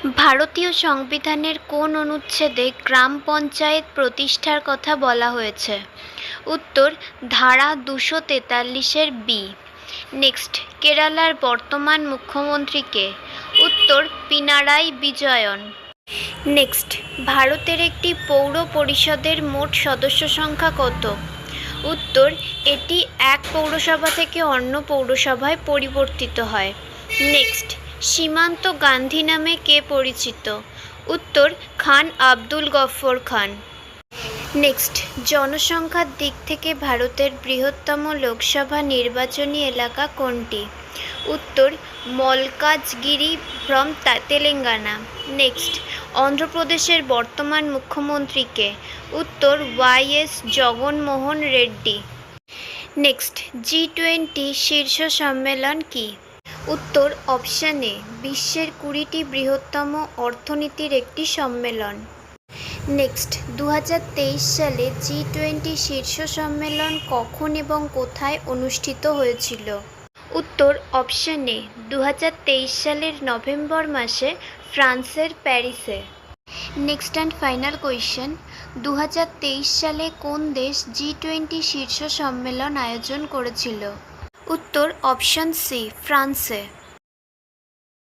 ভারতীয় সংবিধানের কোন অনুচ্ছেদে গ্রাম পঞ্চায়েত প্রতিষ্ঠার কথা বলা হয়েছে? উত্তর, ধারা 243-এর বি। নেক্সট, কেরালার বর্তমান মুখ্যমন্ত্রী কে? উত্তর, পিনারাই বিজয়ন। নেক্সট, ভারতের একটি পৌর পরিষদের মোট সদস্য সংখ্যা কত? উত্তর, এটি এক পৌরসভা থেকে অন্য পৌরসভায় পরিবর্তিত হয়। নেক্সট, সীমান্ত গান্ধী নামে কে পরিচিত? উত্তর, খান আব্দুল গফর খান। নেক্সট, জনসংখ্যার দিক থেকে ভারতের বৃহত্তম লোকসভা নির্বাচনী এলাকা কোনটি? উত্তর, মলকাজগিরি ফ্রম তেলেঙ্গানা। নেক্সট, অন্ধ্রপ্রদেশের বর্তমান মুখ্যমন্ত্রী কে? উত্তর, ওয়াই.এস জগনমোহন রেড্ডি। নেক্সট, জি20 শীর্ষ সম্মেলন কি? উত্তর, অপশন এ, বিশ্বের 20টি বৃহত্তম অর্থনীতির একটি সম্মেলন। নেক্সট, 2023 সালে জি20 শীর্ষ সম্মেলন কখন এবং কোথায় অনুষ্ঠিত হয়েছিল? উত্তর, অপশন এ, 2023 সালের নভেম্বর মাসে ফ্রান্সের প্যারিসে। নেক্সট অ্যান্ড ফাইনাল কোয়েশ্চেন, 2023 সালে কোন দেশ জি20 শীর্ষ সম্মেলন আয়োজন করেছিল? উত্তর, অপশন সি, ফ্রান্সে।